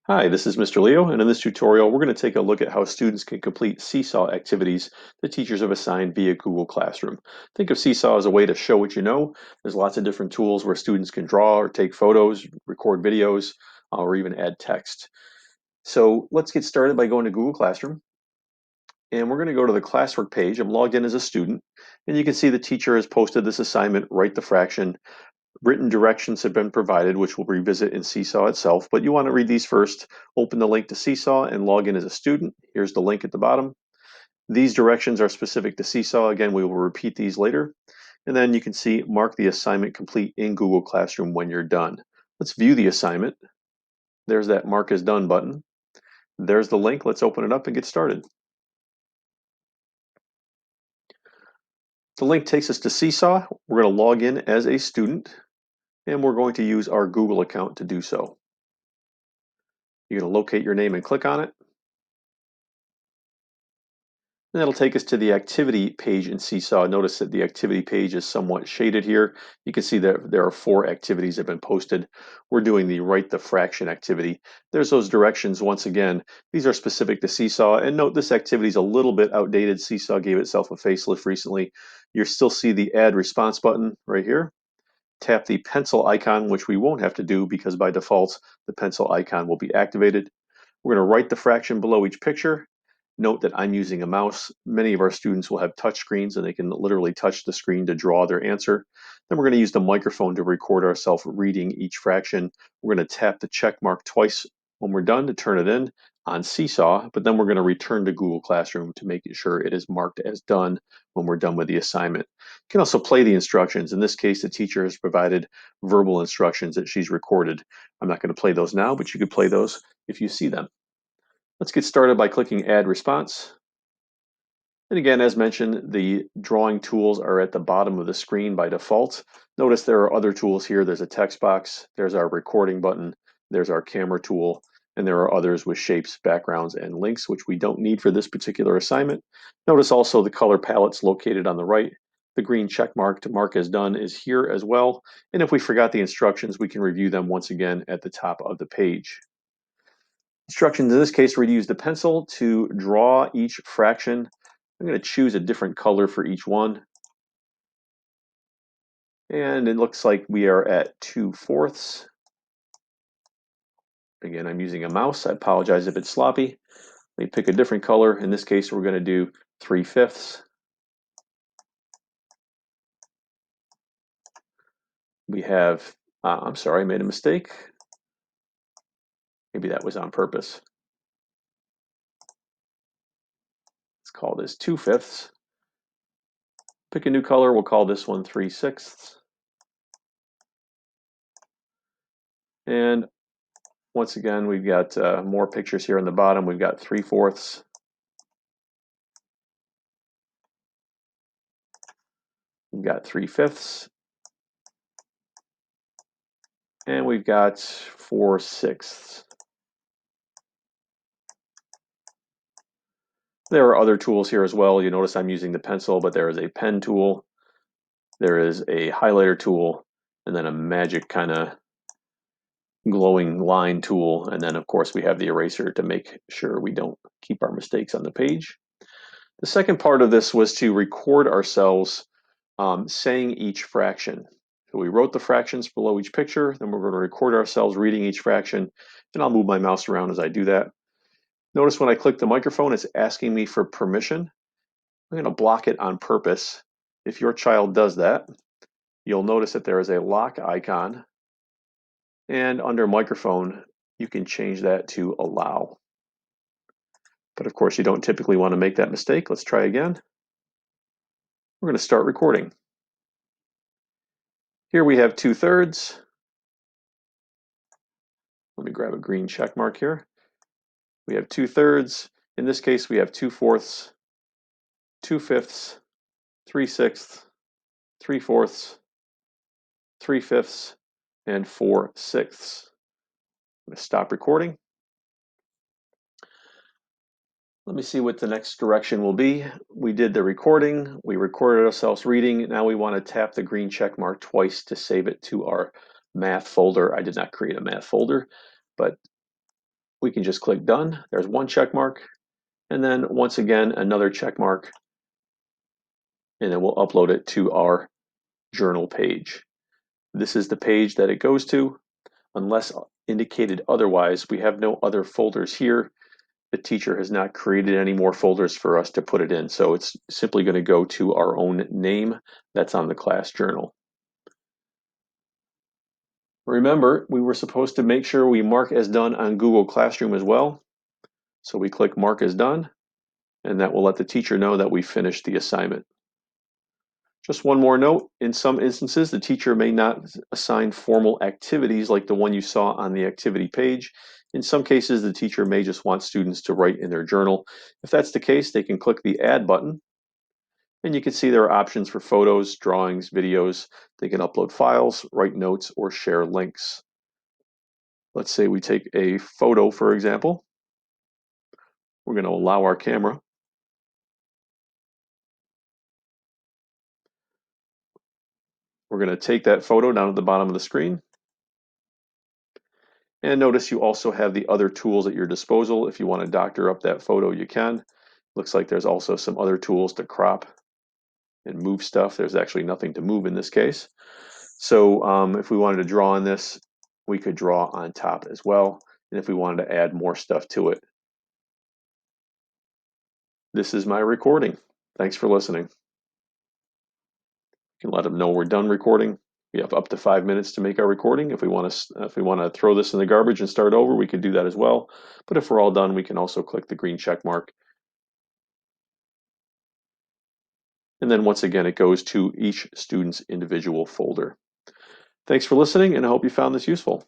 Hi, this is Mr. Leo, and in this tutorial, we're going to take a look at how students can complete Seesaw activities that teachers have assigned via Google Classroom. Think of Seesaw as a way to show what you know. There's lots of different tools where students can draw or take photos, record videos, or even add text. So let's get started by going to Google Classroom, and we're going to go to the classwork page. I'm logged in as a student, and you can see the teacher has posted this assignment, write the fraction. Written directions have been provided, which we'll revisit in Seesaw itself, but you want to read these first. Open the link to Seesaw and log in as a student. Here's the link at the bottom. These directions are specific to Seesaw. Again, we will repeat these later. And then you can see mark the assignment complete in Google Classroom when you're done. Let's view the assignment. There's that mark as done button. There's the link. Let's open it up and get started. The link takes us to Seesaw. We're going to log in as a student, and we're going to use our Google account to do so. You're going to locate your name and click on it. And that'll take us to the activity page in Seesaw. Notice that the activity page is somewhat shaded here. You can see that there are 4 activities that have been posted. We're doing the write the fraction activity. There's those directions once again. These are specific to Seesaw. And note this activity is a little bit outdated. Seesaw gave itself a facelift recently. You still see the add response button right here. Tap the pencil icon, which we won't have to do because by default, the pencil icon will be activated. We're going to write the fraction below each picture. Note that I'm using a mouse. Many of our students will have touch screens and they can literally touch the screen to draw their answer. Then we're going to use the microphone to record ourselves reading each fraction. We're going to tap the check mark twice when we're done to turn it in on Seesaw, but then we're going to return to Google Classroom to make sure it is marked as done when we're done with the assignment. You can also play the instructions. In this case, the teacher has provided verbal instructions that she's recorded. I'm not going to play those now, but you could play those if you see them. Let's get started by clicking Add Response. And again, as mentioned, the drawing tools are at the bottom of the screen by default. Notice there are other tools here. There's a text box, there's our recording button, there's our camera tool, and there are others with shapes, backgrounds, and links, which we don't need for this particular assignment. Notice also the color palettes located on the right. The green check mark to mark as done is here as well. And if we forgot the instructions, we can review them once again at the top of the page. Instructions in this case, we're going to use the pencil to draw each fraction. I'm going to choose a different color for each one. And it looks like we are at 2/4. Again, I'm using a mouse. I apologize if it's sloppy. Let me pick a different color. In this case, we're going to do 3/5. We have, I'm sorry, I made a mistake. Maybe that was on purpose. Let's call this 2/5. Pick a new color. We'll call this one 3/6. And once again, we've got more pictures here on the bottom. We've got 3/4. We've got 3/5. And we've got 4/6. There are other tools here as well. You notice I'm using the pencil, but there is a pen tool. There is a highlighter tool, and then a magic kind of glowing line tool. And then, of course, we have the eraser to make sure we don't keep our mistakes on the page. The second part of this was to record ourselves saying each fraction. So we wrote the fractions below each picture, then we're going to record ourselves reading each fraction, and I'll move my mouse around as I do that. Notice when I click the microphone, it's asking me for permission. I'm going to block it on purpose. If your child does that, you'll notice that there is a lock icon, and under microphone, you can change that to allow. But of course, you don't typically want to make that mistake. Let's try again. We're going to start recording. Here we have 2/3. Let me grab a green check mark here. We have 2/3. In this case, we have 2/4, 2/5, 3/6, 3/4, 3/5, and 4/6. I'm going to stop recording. Let me see what the next direction will be. We did the recording. We recorded ourselves reading. Now we want to tap the green check mark twice to save it to our math folder. I did not create a math folder, but we can just click done. There's one check mark, and then once again another check mark, and then we'll upload it to our journal page. This is the page that it goes to. Unless indicated otherwise, we have no other folders here. The teacher has not created any more folders for us to put it in, so it's simply going to go to our own name that's on the class journal. Remember, we were supposed to make sure we mark as done on Google Classroom as well. So we click mark as done, and that will let the teacher know that we finished the assignment. Just one more note, in some instances, the teacher may not assign formal activities like the one you saw on the activity page. In some cases, the teacher may just want students to write in their journal. If that's the case, they can click the add button, and you can see there are options for photos, drawings, videos. They can upload files, write notes, or share links. Let's say we take a photo, for example. We're going to allow our camera. We're going to take that photo down at the bottom of the screen. And notice you also have the other tools at your disposal. If you want to doctor up that photo, you can. Looks like there's also some other tools to crop and move stuff. There's actually nothing to move in this case. So if we wanted to draw on this, we could draw on top as well. And if we wanted to add more stuff to it. This is my recording. Thanks for listening. You can let them know we're done recording. We have up to 5 minutes to make our recording. If we want to throw this in the garbage and start over, we can do that as well. But if we're all done, we can also click the green check mark. And then once again, it goes to each student's individual folder. Thanks for listening, and I hope you found this useful.